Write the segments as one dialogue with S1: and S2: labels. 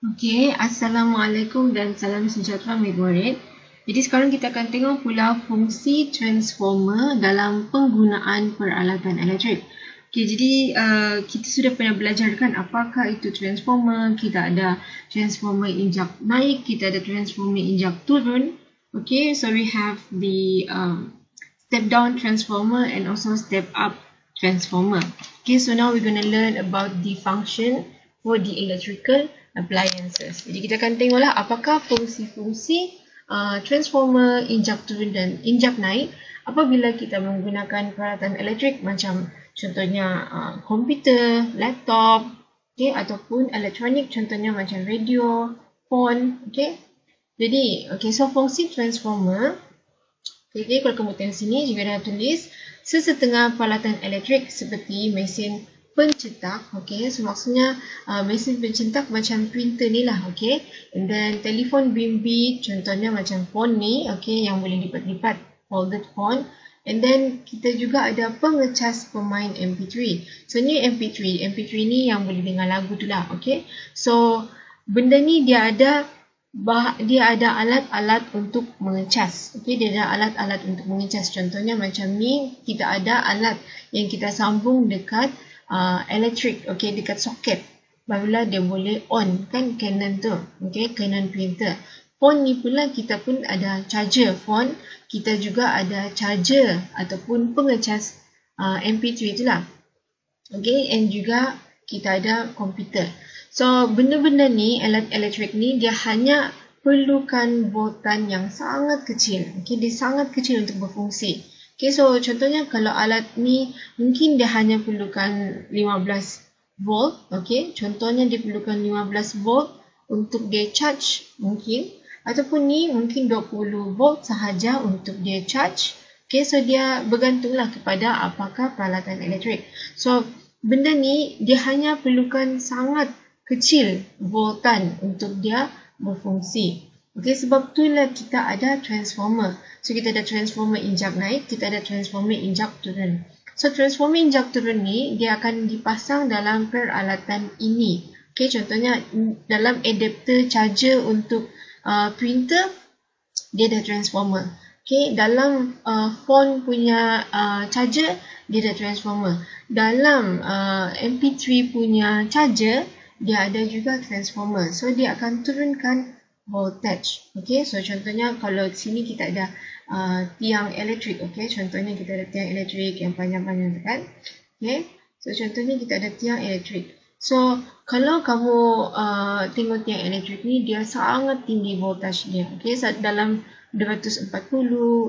S1: Okey, Assalamualaikum dan salam sejahtera murid-murid. Jadi sekarang kita akan tengok pula fungsi transformer dalam penggunaan peralatan elektrik. Okey, jadi kita sudah pernah belajarkan apakah itu transformer. Kita ada transformer injak naik, kita ada transformer injak turun. Okay, so we have the step down transformer and also step up transformer. Okay, so now we're going to learn about the function for the electrical appliances. Jadi kita akan tengoklah apakah fungsi-fungsi transformer injak turun dan injak naik apabila kita menggunakan peralatan elektrik macam contohnya komputer, laptop, okay, ataupun elektronik contohnya macam radio, phone, okay. Jadi, okay, so fungsi transformer, okay, kalau kamu tengok sini juga dah tulis sesetengah peralatan elektrik seperti mesin pencetak, okay, so maksudnya mesin pencetak macam printer ni lah, okay, and then telefon bimbit contohnya macam phone ni, okay, yang boleh lipat-lipat, folded phone, and then kita juga ada pengecas pemain MP3. So ni MP3 ni yang boleh dengar lagu tu lah, okay, so benda ni dia ada alat-alat untuk mengecas. Okay, dia ada alat-alat untuk mengecas. Contohnya macam ni, kita ada alat yang kita sambung dekat elektrik, okay, dekat soket. Barulah dia boleh on, kan, Canon tu. Okay, Canon printer. Phone ni pula kita pun ada charger phone. Kita juga ada charger ataupun pengecas MP3 itulah. Okay, and juga kita ada komputer. So, benda-benda ni, alat elektrik ni, dia hanya perlukan voltan yang sangat kecil. Okay, dia sangat kecil untuk berfungsi. Okay, so contohnya kalau alat ni mungkin dia hanya perlukan 15 volt. Okay, contohnya dia perlukan 15 volt untuk dia charge mungkin. Ataupun ni mungkin 20 volt sahaja untuk dia charge. Okay, so dia bergantunglah kepada apakah peralatan elektrik. So, benda ni dia hanya perlukan sangat kecil voltan untuk dia berfungsi. Okay, sebab itulah kita ada transformer. So, kita ada transformer injak naik, kita ada transformer injak turun. So, transformer injak turun ni, dia akan dipasang dalam peralatan ini. Okay, contohnya dalam adapter charger untuk printer, dia ada transformer. Okay, dalam phone punya charger, dia ada transformer. Dalam MP3 punya charger, dia ada juga transformer. So, dia akan turunkan voltage. Okay, so contohnya kalau sini kita ada tiang elektrik. Okay, contohnya kita ada tiang elektrik yang panjang-panjang kan. Okay, so contohnya kita ada tiang elektrik. So, kalau kamu tengok tiang elektrik ni, dia sangat tinggi voltage dia. Okay, dalam 240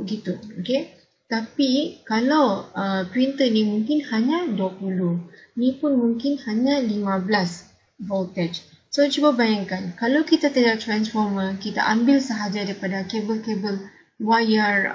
S1: gitu. Okay, tapi kalau printer ni mungkin hanya 20. Ni pun mungkin hanya 15 voltage. So, cuba bayangkan, kalau kita tidak transformer, kita ambil sahaja daripada kabel-kabel wire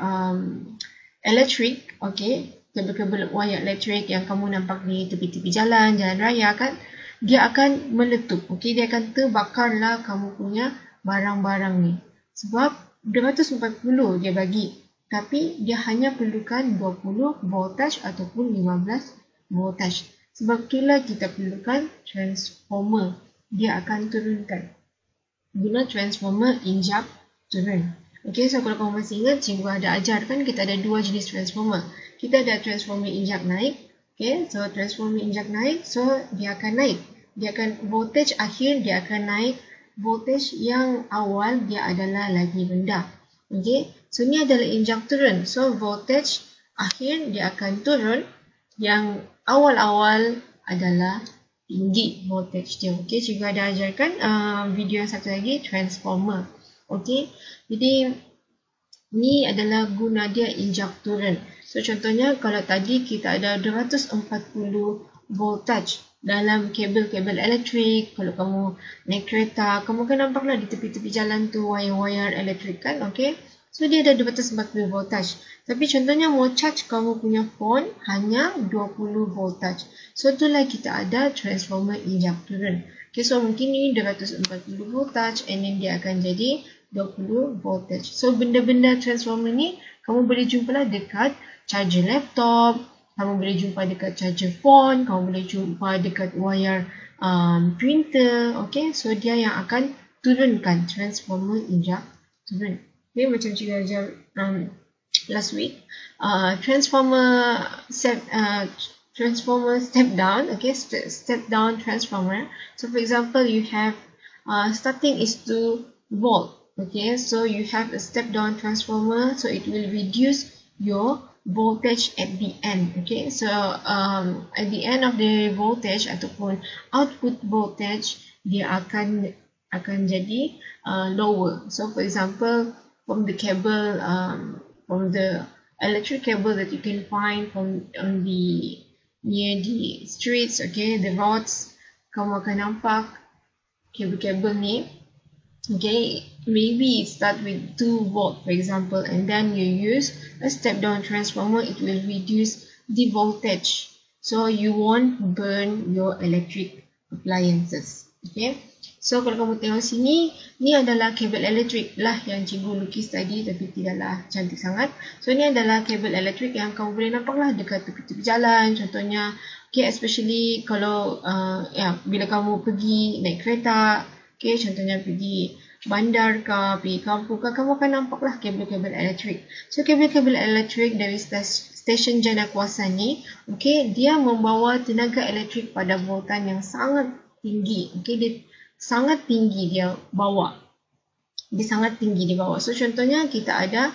S1: elektrik, okay, kabel-kabel wire elektrik yang kamu nampak di tepi-tepi jalan raya kan, dia akan meletup, okay, dia akan terbakarlah kamu punya barang-barang ni. Sebab 240 dia bagi, tapi dia hanya perlukan 20 voltage ataupun 15 voltage. Sebab itulah kita perlukan transformer. Dia akan turunkan. Guna transformer injak turun. Okay, so kalau kamu masih ingat, cikgu ada ajarkan kita ada dua jenis transformer. Kita ada transformer injak naik. Okay, so transformer injak naik, so dia akan naik. Dia akan voltage akhir, dia akan naik. Voltage yang awal dia adalah lagi rendah. Okay, so ni adalah injak turun. So voltage akhir dia akan turun. Yang awal-awal adalah tinggi voltage dia. Okay, cikgu ada ajarkan video yang satu lagi, transformer. Okay, jadi ni adalah guna dia injak turun. So, contohnya kalau tadi kita ada 240 voltage dalam kabel-kabel elektrik. Kalau kamu naik kereta, kamu kan nampaklah di tepi-tepi jalan tu wire-wire elektrik kan, okay. So, dia ada 240 voltage. Tapi contohnya mau charge kamu punya phone hanya 20 voltage. So, itulah kita ada transformer injak turun. Okay, so mungkin ni 240 voltage and then dia akan jadi 20 voltage. So, benda-benda transformer ni kamu boleh jumpa lah dekat charger laptop, kamu boleh jumpa dekat charger phone, kamu boleh jumpa dekat wire printer. Okay, so dia yang akan turunkan transformer injak turun. Okay, macam cikgu ajar last week, transformer step down. Okay, step down transformer. So for example, you have starting is 2 volt. Okay, so you have a step down transformer, so it will reduce your voltage at the end. Okay, so at the end of the voltage ataupun output voltage, dia akan jadi lower. So for example, from the cable, from the electric cable that you can find from near the streets, okay, the rods, kamu akan nampak kabel-kabel ni. Okay, maybe it start with 2 volt for example, and then you use a step down transformer, it will reduce the voltage, so you won't burn your electric appliances. Okay, so kalau kamu tengok sini, ni adalah kabel elektrik lah yang cikgu lukis tadi, tapi tidaklah cantik sangat. So ni adalah kabel elektrik yang kamu boleh nampak lah dekat tepi-tepi jalan contohnya. Okay, especially kalau bila kamu pergi naik kereta, okay, contohnya pergi bandar ke, pergi kampung ke, kamu akan nampak lah kabel-kabel elektrik. So kabel-kabel elektrik dari stesen jana kuasa ni, okay, dia membawa tenaga elektrik pada voltan yang sangat tinggi. Okay, dia sangat tinggi dia bawa. Dia sangat tinggi dia bawa. So contohnya kita ada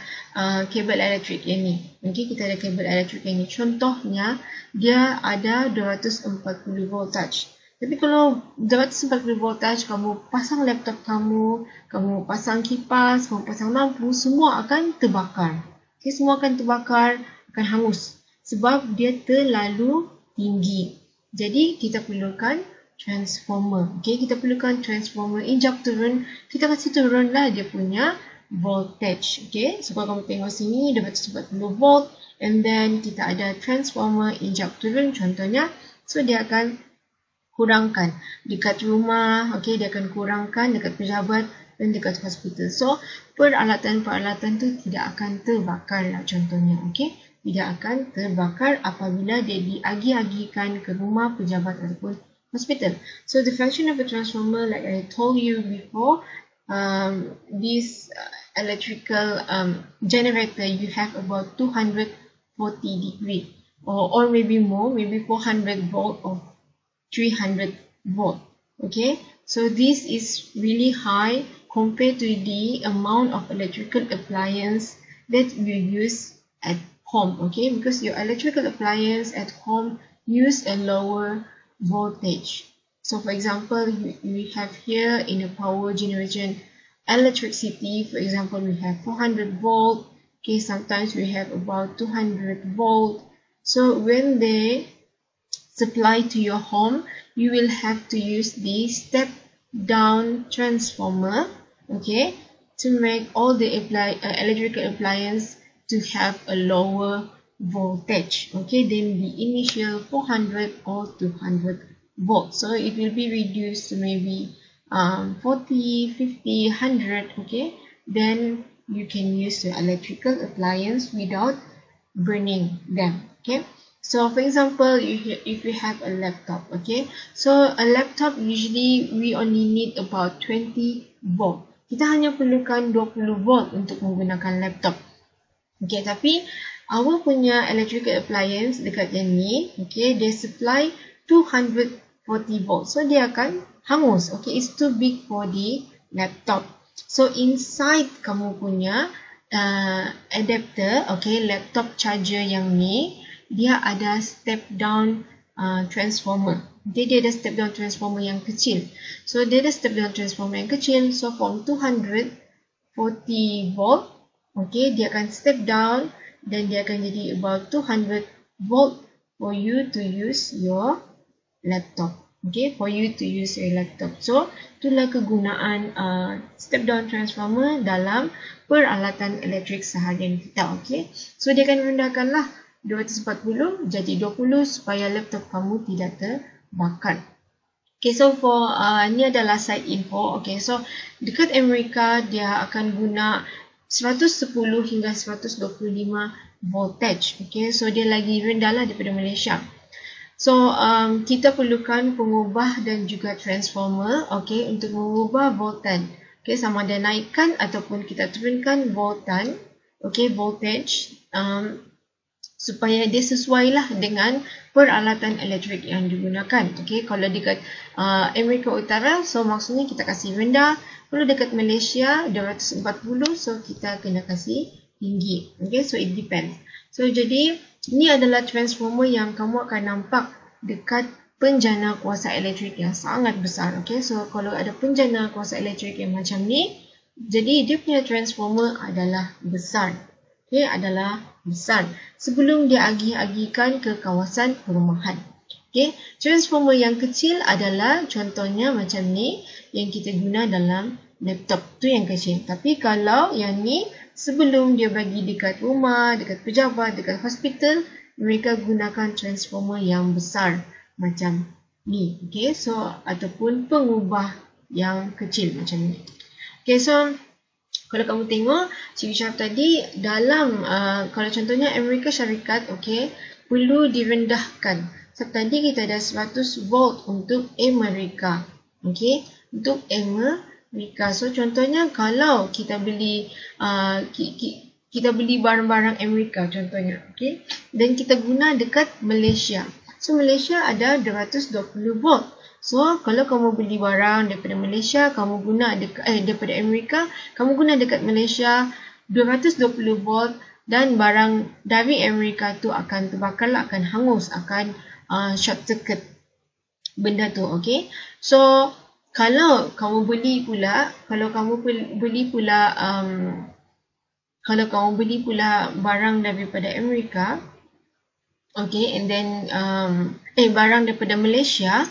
S1: kabel elektrik yang ni. Okay, kita ada kabel elektrik yang ni. Contohnya dia ada 240 voltage. Tapi kalau 240 voltage, kamu pasang laptop kamu pasang kipas, kamu pasang lampu, semua akan terbakar. Okay, semua akan terbakar, akan hangus. Sebab dia terlalu tinggi. Jadi kita perlukan transformer. Okay, kita perlukan transformer injak turun. Kita kasih turunlah dia punya voltage. Okay, so kalau kamu tengok sini 240 volt, and then kita ada transformer injak turun contohnya. So dia akan kurangkan dekat rumah, okay, dia akan kurangkan dekat pejabat dan dekat hospital. So peralatan-peralatan tu tidak akan terbakar lah contohnya. Okay, tidak akan terbakar apabila dia diagi-agikan ke rumah pejabat ataupun hospital. So the function of a transformer, like I told you before, this electrical generator, you have about 240 degree or maybe more, maybe 400 volt or 300 volt. Okay, so this is really high compared to the amount of electrical appliance that you use at home. Okay, because your electrical appliance at home use a lower voltage. So for example, we have here in a power generation electricity, for example, we have 400 volt. Okay, sometimes we have about 200 volt. So when they supply to your home, you will have to use the step down transformer, okay, to make all the electrical appliance to have a lower voltage, okay, than the initial 400 or 200 volts. So it will be reduced to maybe 40, 50, 100, okay. Then you can use the electrical appliance without burning them, okay. So for example, if you have a laptop, okay, so a laptop usually we only need about 20 volt. Kita hanya perlukan 20 volt untuk menggunakan laptop. Okay, tapi our punya electrical appliance dekat yang ni, okay, they supply 240 volt. So dia akan hangus. Okay, it's too big for the laptop. So inside kamu punya adapter, okay, laptop charger yang ni, dia ada step down transformer. Dia ada step down transformer yang kecil. So dia ada step down transformer yang kecil. So from 240 volt, okay, dia akan step down dan dia akan jadi about 200 volt for you to use your laptop. Okay, for you to use your laptop. So itulah kegunaan step down transformer dalam peralatan elektrik seharian kita. Okay, so dia akan rendahkanlah 240 jadi 20 supaya laptop kamu tidak terbakar. Okay, so for ni adalah side info. Okay, so dekat Amerika dia akan guna 110 hingga 125 voltage. Okay, so dia lagi rendah lah daripada Malaysia. So kita perlukan pengubah dan juga transformer, okay, untuk mengubah voltan, okay, sama ada naikkan ataupun kita turunkan voltan, okay, voltage, supaya dia sesuailah dengan peralatan elektrik yang digunakan. Okay, kalau dekat Amerika Utara, so maksudnya kita kasih rendah. Kalau dekat Malaysia 240, so kita kena kasih tinggi. Okay, so it depends. So jadi ini adalah transformer yang kamu akan nampak dekat penjana kuasa elektrik yang sangat besar. Okay, so kalau ada penjana kuasa elektrik yang macam ni, jadi dia punya transformer adalah besar. Okay, adalah besar sebelum dia agih-agihkan ke kawasan perumahan. Okay, transformer yang kecil adalah contohnya macam ni yang kita guna dalam laptop tu yang kecil. Tapi kalau yang ni sebelum dia bagi dekat rumah, dekat pejabat, dekat hospital, mereka gunakan transformer yang besar macam ni. Okay, so ataupun pengubah yang kecil macam ni. Okay, so kalau kamu tengok switch off tadi dalam kalau contohnya Amerika Syarikat, okay, perlu direndahkan. Sebab tadi kita ada 100 volt untuk Amerika, okay, untuk Amerika. So contohnya kalau kita beli kita beli barang-barang Amerika contohnya, okay, dan kita guna dekat Malaysia. So Malaysia ada 220 volt. So kalau kamu beli barang daripada Malaysia, kamu guna daripada Amerika, kamu guna dekat Malaysia 220 volt, dan barang dari Amerika tu akan terbakar, akan hangus, akan short circuit benda tu, okay. So kalau kamu beli pula barang daripada Amerika, okay, and then barang daripada Malaysia,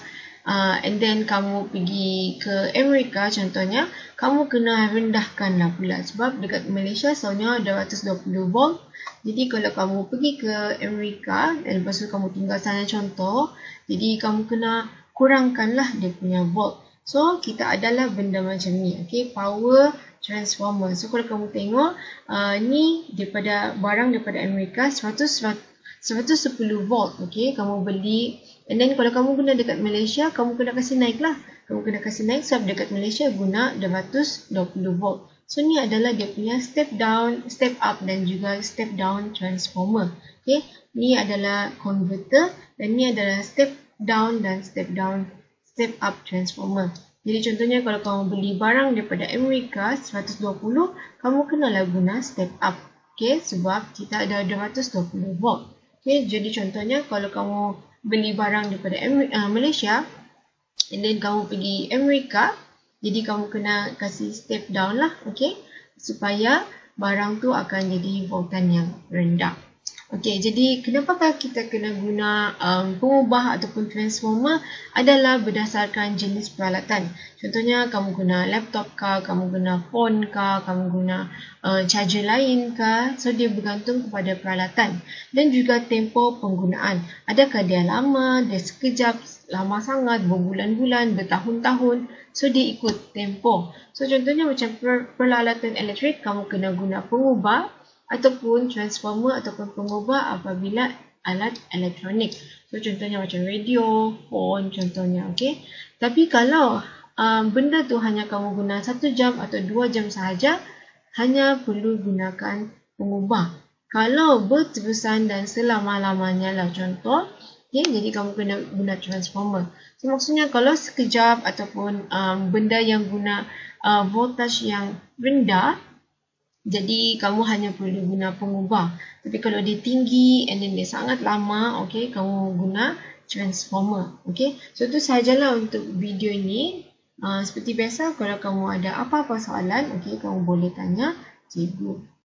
S1: and then kamu pergi ke Amerika contohnya, kamu kena rendahkan lah pula sebab dekat Malaysia soalnya 220 volt. Jadi kalau kamu pergi ke Amerika dan lepas tu kamu tinggal sana contoh, jadi kamu kena kurangkan lah dia punya volt. So kita adalah benda macam ni, okay, power transformer. So kalau kamu tengok ni daripada barang daripada Amerika 110 volt, okay, kamu beli. And then kalau kamu guna dekat Malaysia, kamu kena kasih naik lah. Kamu kena kasih naik sebab dekat Malaysia guna 220 volt. So ni adalah dia punya step down, step up dan juga step down transformer. Okay, ni adalah converter dan ni adalah step down dan step up transformer. Jadi contohnya kalau kamu beli barang daripada Amerika 120, kamu kenalah guna step up. Okay, sebab kita ada 220 volt. Okay, jadi contohnya kalau kamu beli barang daripada Malaysia and then kamu pergi Amerika, jadi kamu kena kasih step down lah, okay, supaya barang tu akan jadi voltan yang rendah. Okay, jadi kenapakah kita kena guna pengubah ataupun transformer adalah berdasarkan jenis peralatan. Contohnya kamu guna laptop kah, kamu guna phone kah, kamu guna charger lain kah. So dia bergantung kepada peralatan dan juga tempoh penggunaan. Adakah dia lama, dia sekejap, lama sangat, berbulan-bulan, bertahun-tahun. So dia ikut tempoh. So contohnya macam peralatan elektrik, kamu kena guna pengubah ataupun transformer ataupun pengubah apabila alat elektronik. So contohnya macam radio, phone contohnya, okay. Tapi kalau benda tu hanya kamu guna 1 jam atau 2 jam sahaja, hanya perlu gunakan pengubah. Kalau berterusan dan selama-lamanya lah contoh, okay, jadi kamu kena guna transformer. So maksudnya kalau sekejap ataupun benda yang guna voltage yang rendah, jadi kamu hanya perlu guna pengubah. Tapi kalau dia tinggi and then dia sangat lama, okay, kamu guna transformer. Okay, so itu sahajalah untuk video ini. Seperti biasa, kalau kamu ada apa-apa soalan, okay, kamu boleh tanya cikgu.